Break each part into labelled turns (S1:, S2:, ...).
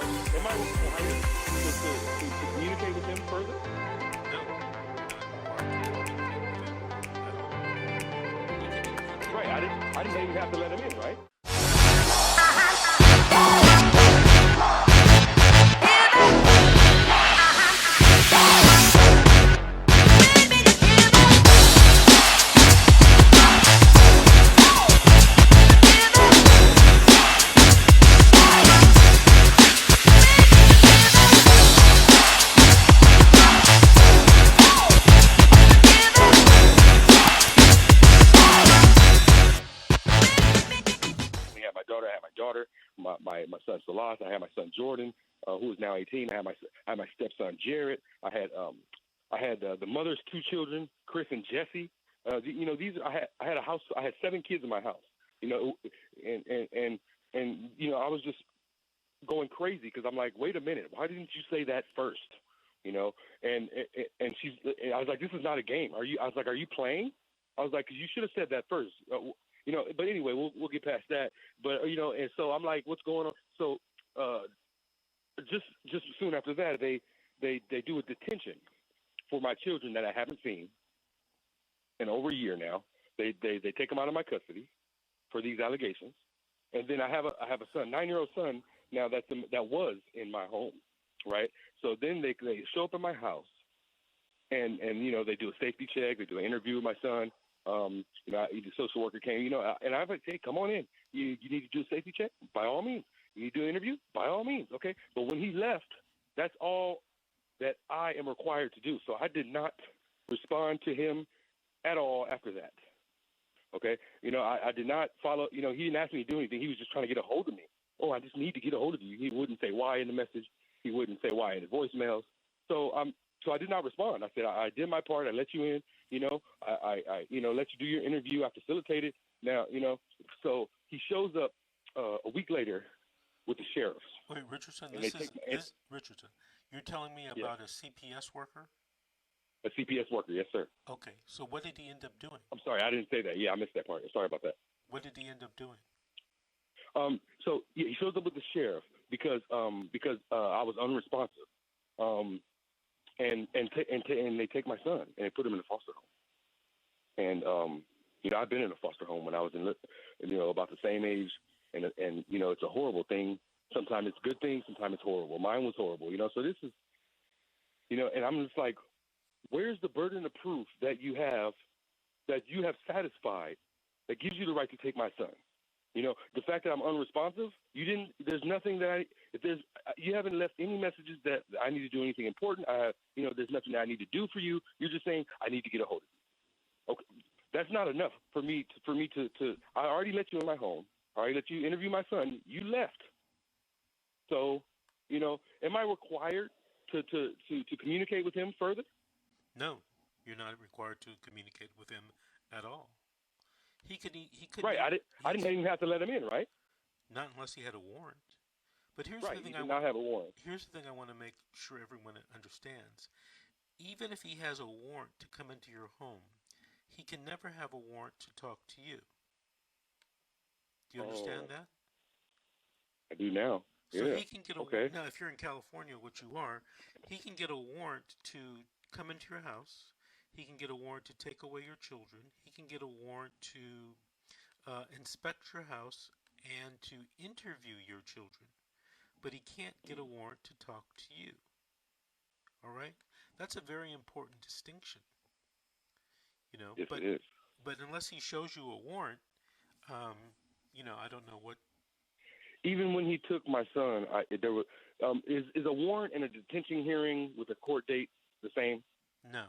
S1: am I required to communicate with him further?
S2: No, you're not required to communicate with him at all.
S1: Right. I didn't even have to let him in, right? My son Salas. I had my son Jordan, who is now 18. I had my stepson Jared. I had the mother's two children, Chris and Jesse. I had a house. I had 7 kids in my house. And I was just going crazy because I'm like, wait a minute, why didn't you say that first? And I was like, this is not a game. I was like, are you playing? I was like, you should have said that first. But anyway, we'll get past that. But and so I'm like, what's going on? So just soon after that, they do a detention for my children that I haven't seen in over a year now. They take them out of my custody for these allegations, and then I have a son, 9-year-old son now that was in my home, right? So then they show up at my house, and they do a safety check, they do an interview with my son. The social worker came, and I was like, hey, come on in. You need to do a safety check? By all means. You need to do an interview? By all means. Okay. But when he left, that's all that I am required to do. So I did not respond to him at all after that. Okay. I did not follow, he didn't ask me to do anything. He was just trying to get a hold of me. Oh, I just need to get a hold of you. He wouldn't say why in the message. He wouldn't say why in the voicemails. So I did not respond. I said, I did my part. I let you in. I let you do your interview. I facilitated. Now, so he shows up a week later with the sheriffs.
S2: Wait, Richardson, Richardson, you're telling me about a CPS worker?
S1: A CPS worker, yes, sir.
S2: Okay, so what did he end up doing?
S1: I'm sorry, I didn't say that. Yeah, I missed that part. Sorry about that.
S2: What did he end up doing?
S1: He shows up with the sheriff because I was unresponsive. And they take my son and they put him in a foster home. And I've been in a foster home when I was about the same age, and it's a horrible thing. Sometimes it's a good thing, sometimes it's horrible. Mine was horrible, so this is, and I'm just like, where's the burden of proof that you have satisfied that gives you the right to take my son? The fact that I'm unresponsive, there's nothing that you haven't left any messages that I need to do anything important. There's nothing that I need to do for you. You're just saying I need to get a hold of you. Okay. That's not enough for me to I already let you in my home. I already let you interview my son. You left. So, am I required to communicate with him further?
S2: No, you're not required to communicate with him at all. He could.
S1: Right. I didn't even have to let him in, right?
S2: Not unless he had a warrant. But here's
S1: right.
S2: the thing.
S1: I not have a warrant.
S2: Here's the thing I want to make sure everyone understands. Even if he has a warrant to come into your home, he can never have a warrant to talk to you. Do you understand that?
S1: I do now.
S2: So
S1: yeah.
S2: he can get a
S1: okay.
S2: Now, if you're in California, which you are, he can get a warrant to come into your house. He can get a warrant to take away your children. He can get a warrant to inspect your house and to interview your children. But he can't get a warrant to talk to you. All right? That's a very important distinction.
S1: Yes, it is.
S2: But unless he shows you a warrant, I don't know what.
S1: Even when he took my son, there was is a warrant and a detention hearing with a court date the same?
S2: No.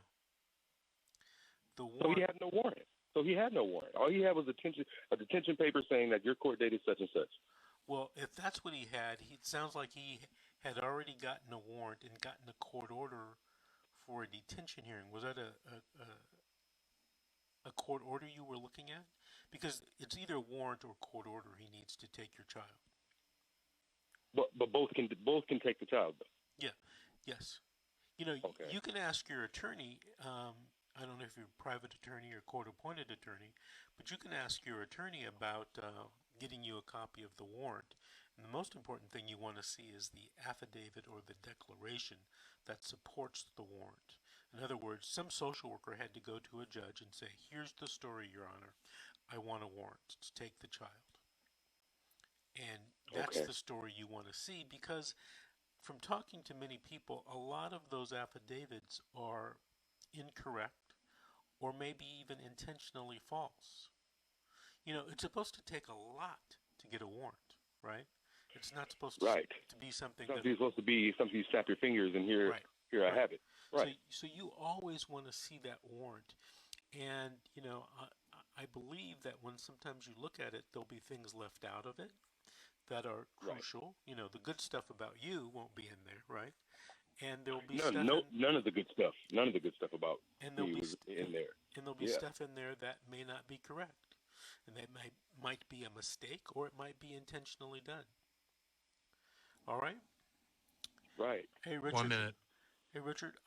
S2: The warrant.
S1: So he had no warrant. All he had was a detention paper saying that your court date is such and such.
S2: Well, if that's what he had, it sounds like he had already gotten a warrant and gotten a court order for a detention hearing. Was that a court order you were looking at? Because it's either a warrant or court order he needs to take your child.
S1: But both can take the child.
S2: Yeah. Yes.
S1: Okay.
S2: You can ask your attorney. I don't know if you're a private attorney or court-appointed attorney, but you can ask your attorney about getting you a copy of the warrant, And the most important thing you want to see is the affidavit or the declaration that supports the warrant. In other words, some social worker had to go to a judge and say, here's the story, Your Honor. I want a warrant to take the child. And that's
S1: Okay.
S2: the story you want to see, because from talking to many people, a lot of those affidavits are incorrect or maybe even intentionally false. You know, it's supposed to take a lot to get a warrant, right? It's not supposed
S1: Right.
S2: to be something
S1: It's
S2: that...
S1: supposed to be something you snap your fingers and here,
S2: Right.
S1: here I
S2: Right.
S1: have it. Right.
S2: So you always want to see that warrant. And, you know, I believe that when sometimes you look at it, there'll be things left out of it that are
S1: Right.
S2: crucial. You know, the good stuff about you won't be in there, right? And there'll be
S1: None of the good stuff. None of the good stuff about
S2: and
S1: me was in there.
S2: and there'll be
S1: Yeah.
S2: stuff in there that may not be correct, and that might be a mistake, or it might be intentionally done. All right.
S1: Right.
S2: Hey, Richard.
S3: 1 minute.
S2: Hey, Richard.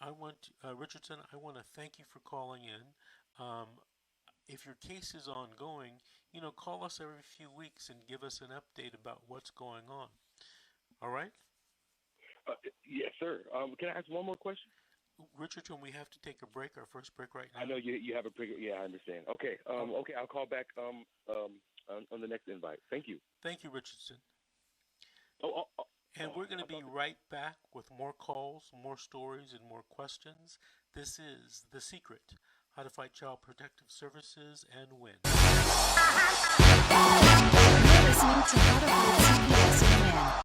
S2: Richardson, I want to thank you for calling in. If your case is ongoing, you know, call us every few weeks and give us an update about what's going on. All right?
S1: Yes, sir. Can I ask one more question?
S2: Richardson, we have to take a break, our first break right now.
S1: I know you have a break. Yeah, I understand. Okay. Okay, I'll call back on the next invite. Thank you.
S2: Thank you, Richardson. And
S1: And
S2: we're going to be right back with more calls, more stories, and more questions. This is The Secret: How to Fight Child Protective Services and Win.
S4: You're listening to How to Fight CPS and Win.